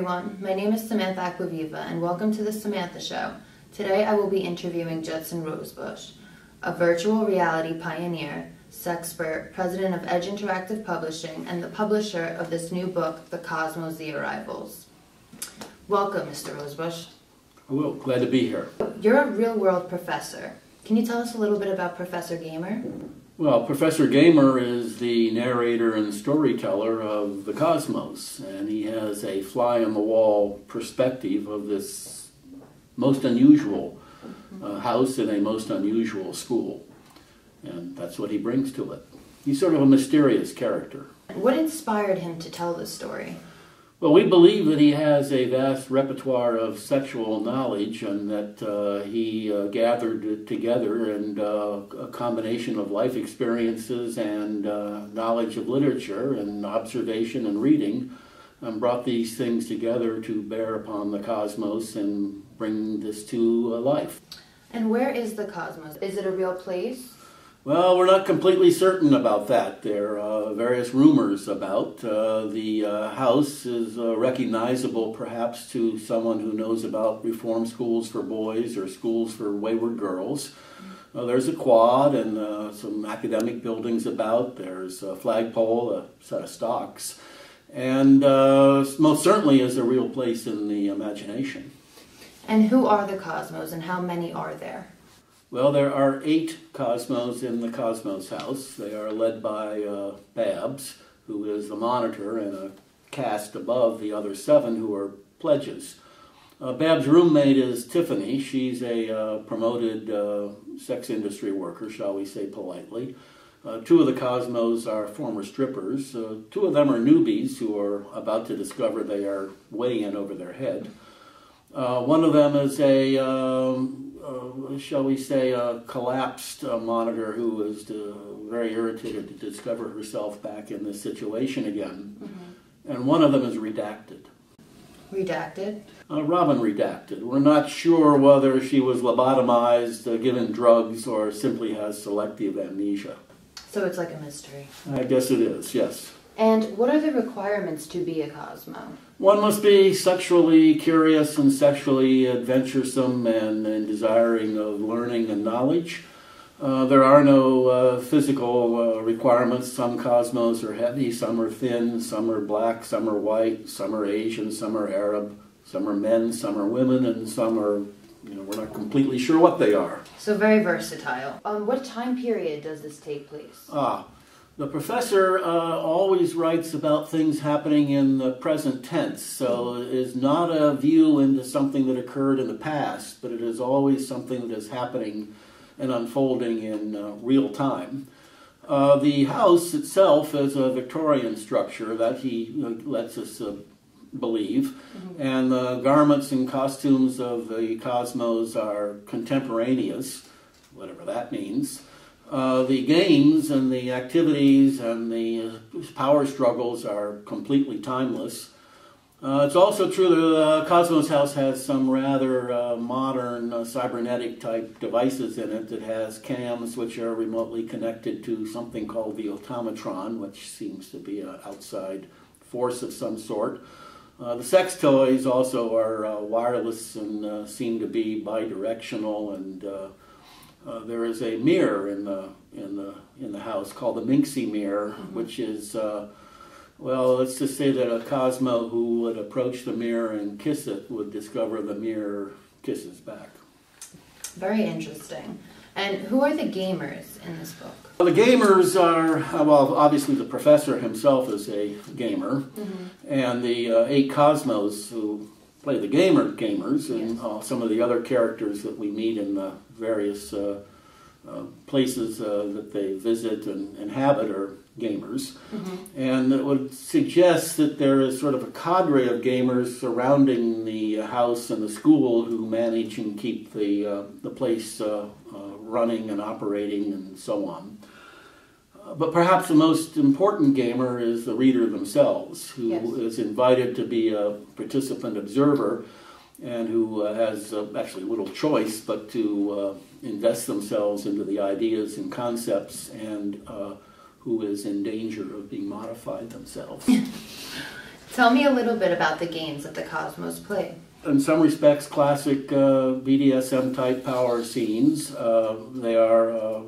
everyone, my name is Samantha Aquaviva and welcome to The Samantha Show. Today I will be interviewing Judson Rosebush, a virtual reality pioneer, sexpert, president of Edge Interactive Publishing, and the publisher of this new book, The Cosmos, The Arrivals. Welcome, Mr. Rosebush. Hello, glad to be here. You're a real-world professor. Can you tell us a little bit about Professor Gamer? Well, Professor Gamer is the narrator and storyteller of the cosmos, and he has a fly-on-the-wall perspective of this most unusual house in a most unusual school, and that's what he brings to it. He's sort of a mysterious character. What inspired him to tell this story? Well, we believe that he has a vast repertoire of sexual knowledge and that he gathered it together and a combination of life experiences and knowledge of literature and observation and reading and brought these things together to bear upon the cosmos and bring this to life. And where is the cosmos? Is it a real place? Well, we're not completely certain about that. There are various rumors about. The house is recognizable perhaps to someone who knows about reform schools for boys or schools for wayward girls. There's a quad and some academic buildings about. There's a flagpole, a set of stocks. And most certainly is a real place in the imagination. And who are the cosmos and how many are there? Well, there are 8 cosmos in the Cosmos House. They are led by Babs, who is the monitor, and a caste above the other 7 who are pledges. Babs' roommate is Tiffany. She's a promoted sex industry worker, shall we say politely. 2 of the cosmos are former strippers. 2 of them are newbies who are about to discover they are way in over their head. One of them is shall we say, a collapsed monitor who is very irritated to discover herself back in this situation again. And one of them is redacted. Redacted? Robin redacted. We're not sure whether she was lobotomized, given drugs, or simply has selective amnesia. So it's like a mystery. I guess it is, yes. And what are the requirements to be a Cosmo? One must be sexually curious and sexually adventuresome and desiring of learning and knowledge. There are no physical requirements. Some cosmos are heavy, some are thin, some are black, some are white, some are Asian, some are Arab, some are men, some are women, and some are, we're not completely sure what they are. So very versatile. What time period does this take place? The professor always writes about things happening in the present tense, so it is not a view into something that occurred in the past, but it is always something that is happening and unfolding in real time. The house itself is a Victorian structure that he lets us believe, and the garments and costumes of the cosmos are contemporaneous, whatever that means. The games and the activities and the power struggles are completely timeless. It's also true that the Cosmos House has some rather modern cybernetic type devices in it that has cams which are remotely connected to something called the automatron, which seems to be an outside force of some sort. The sex toys also are wireless and seem to be bidirectional, and there is a mirror in the house called the Minxie mirror, which is well, let's just say that a Cosmo who would approach the mirror and kiss it would discover the mirror kisses back. Very interesting. And who are the gamers in this book? Well, the gamers are, well, obviously the professor himself is a gamer, and the 8 Cosmos who play the gamers, and some of the other characters that we meet in the various places that they visit and inhabit are gamers. And it would suggest that there is sort of a cadre of gamers surrounding the house and the school who manage and keep the place running and operating and so on. But perhaps the most important gamer is the reader themselves, who is invited to be a participant observer and who has actually little choice but to invest themselves into the ideas and concepts, and who is in danger of being modified themselves. Tell me a little bit about the games that the Cosmos play. In some respects, classic BDSM type power scenes. They are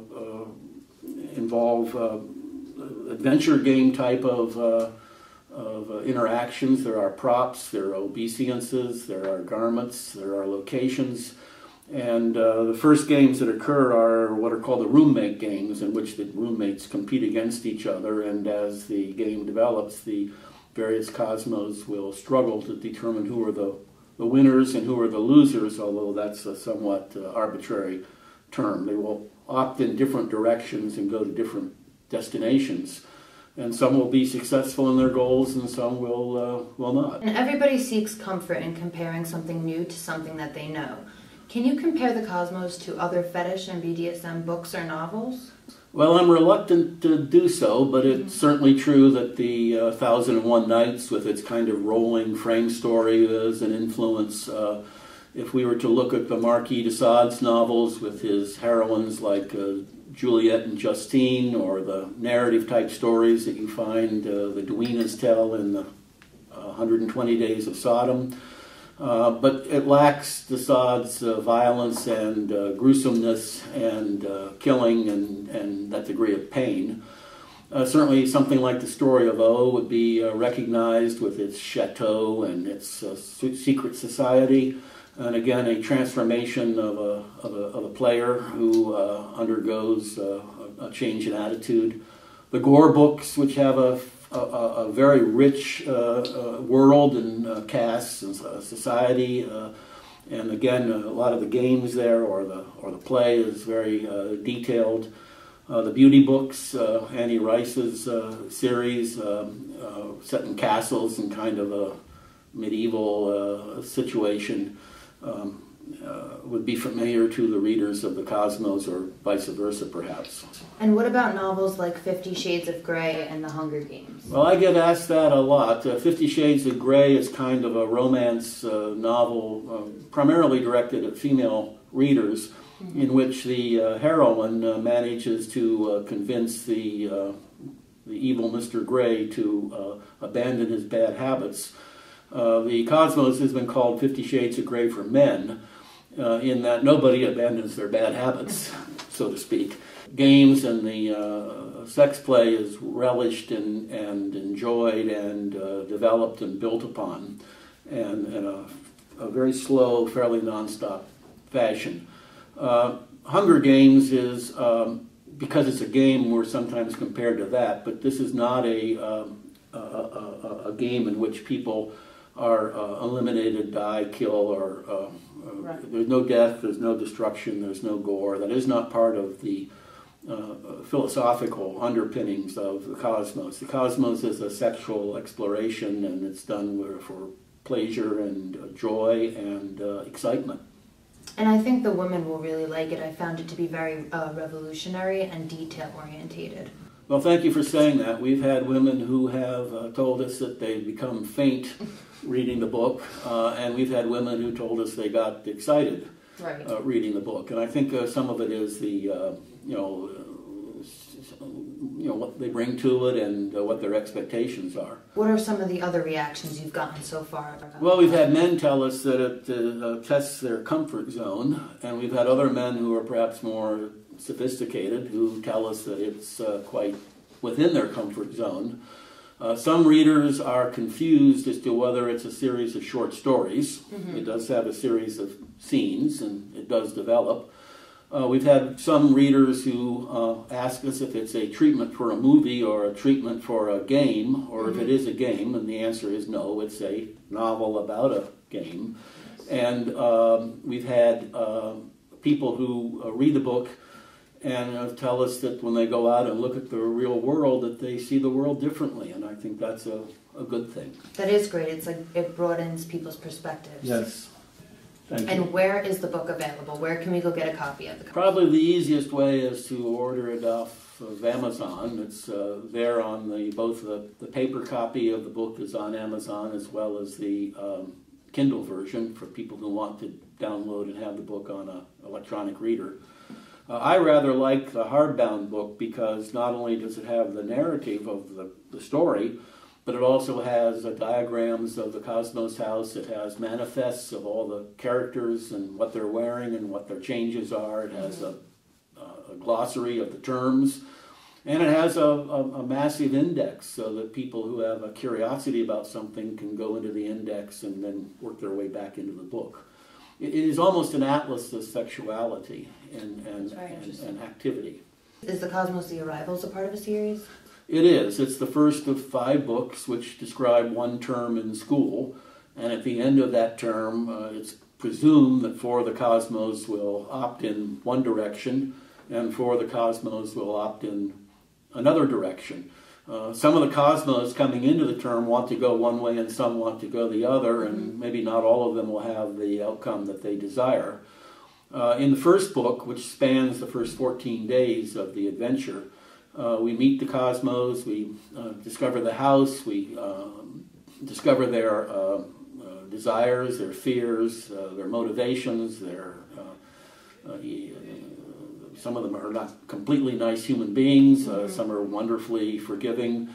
involve adventure game type of interactions. There are props, there are obeisances, there are garments, there are locations. And the first games that occur are what are called the roommate games, in which the roommates compete against each other, and as the game develops, the various cosmos will struggle to determine who are the winners and who are the losers, although that's a somewhat arbitrary term. They will opt in different directions and go to different destinations. And some will be successful in their goals and some will not. And everybody seeks comfort in comparing something new to something that they know. Can you compare the Cosmos to other fetish and BDSM books or novels? Well, I'm reluctant to do so, but it's certainly true that the 1001 Nights, with its kind of rolling frame story, is an influence. If we were to look at the Marquis de Sade's novels with his heroines like Juliet and Justine, or the narrative type stories that you find the Duenas tell in the 120 Days of Sodom, but it lacks de Sade's violence and gruesomeness and killing and that degree of pain. Certainly something like the story of O would be recognized with its chateau and its secret society, and again a transformation of a player who undergoes a change in attitude. The Gore books, which have a very rich world and casts and society, and again a lot of the games there or the play is very detailed. The beauty books, Annie Rice's series, set in castles and kind of a medieval situation, would be familiar to the readers of the Cosmos, or vice versa perhaps. And what about novels like 50 Shades of Grey and The Hunger Games? Well, I get asked that a lot. 50 Shades of Grey is kind of a romance novel primarily directed at female readers, in which the heroine manages to convince the evil Mr. Grey to abandon his bad habits. The Cosmos has been called 50 Shades of Grey for men, in that nobody abandons their bad habits, so to speak. Games and the sex play is relished and enjoyed and developed and built upon, and in a very slow, fairly nonstop fashion. Hunger Games is, because it's a game, we're sometimes compared to that, but this is not a game in which people are eliminated, die, kill, or right. There's no death, there's no destruction, there's no gore. That is not part of the philosophical underpinnings of the Cosmos. The Cosmos is a sexual exploration, and it's done for pleasure and joy and excitement. And I think the women will really like it. I found it to be very revolutionary and detail-orientated. Well, thank you for saying that. We've had women who have told us that they become faint reading the book, and we've had women who told us they got excited reading the book. And I think some of it is the what they bring to it and what their expectations are. What are some of the other reactions you've gotten so far? Well, we've had men tell us that it tests their comfort zone, and we've had other men who are perhaps more sophisticated who tell us that it's quite within their comfort zone. Some readers are confused as to whether it's a series of short stories. Mm-hmm. It does have a series of scenes, and it does develop. We've had some readers who ask us if it's a treatment for a movie or a treatment for a game, or if it is a game, and the answer is no, it's a novel about a game. And we've had people who read the book and tell us that when they go out and look at the real world, that they see the world differently, and I think that's a good thing. That is great. It's like it broadens people's perspectives. Yes. Thank you. And where is the book available? Where can we go get a copy of the book? Probably the easiest way is to order it off of Amazon. It's there on both the paper copy of the book is on Amazon, as well as the Kindle version for people who want to download and have the book on an electronic reader. I rather like the hardbound book because not only does it have the narrative of the story, but it also has diagrams of the Cosmos House. It has manifests of all the characters and what they're wearing and what their changes are. It has a glossary of the terms. And it has a massive index so that people who have a curiosity about something can go into the index and then work their way back into the book. It is almost an atlas of sexuality and activity. Is the Cosmos the Arrivals a part of a series? It is. It's the first of 5 books which describe one term in school. And at the end of that term, it's presumed that 4 of the Cosmos will opt in one direction and 4 of the Cosmos will opt in another direction. Some of the Cosmos coming into the term want to go one way and some want to go the other, and maybe not all of them will have the outcome that they desire. In the first book, which spans the first 14 days of the adventure, we meet the Cosmos, we discover the house, we discover their desires, their fears, their motivations, some of them are not completely nice human beings. Some are wonderfully forgiving.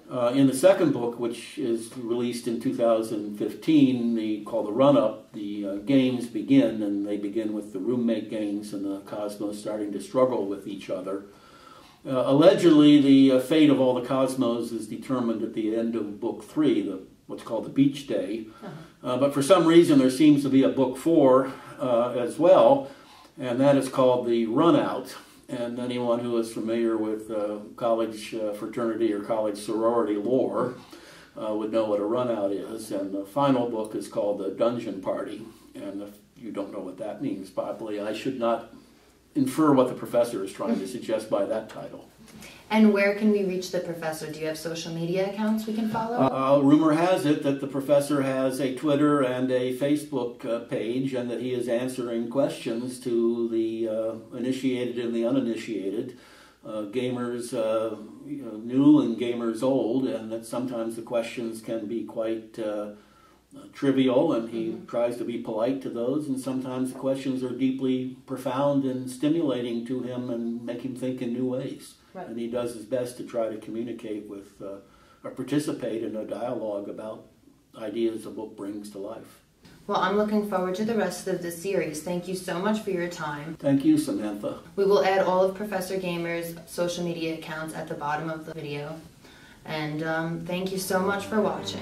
In the second book, which is released in 2015, called The Run-Up, the games begin, and they begin with the roommate gangs and the Cosmos starting to struggle with each other. Allegedly, the fate of all the Cosmos is determined at the end of Book 3, what's called the Beach Day. But for some reason, there seems to be a Book 4 as well, and that is called the Run-Out. And anyone who is familiar with college fraternity or college sorority lore would know what a run-out is. And the final book is called the Dungeon Party. And if you don't know what that means, probably I should not infer what the professor is trying to suggest by that title. And where can we reach the professor? Do you have social media accounts we can follow? Rumor has it that the professor has a Twitter and a Facebook page, and that he is answering questions to the initiated and the uninitiated, gamers new and gamers old, and that sometimes the questions can be quite trivial, and he tries to be polite to those, and sometimes the questions are deeply profound and stimulating to him and make him think in new ways. Right. And he does his best to try to communicate with or participate in a dialogue about ideas the book brings to life. Well, I'm looking forward to the rest of the series. Thank you so much for your time. Thank you, Samantha. We will add all of Professor Gamer's social media accounts at the bottom of the video. And thank you so much for watching.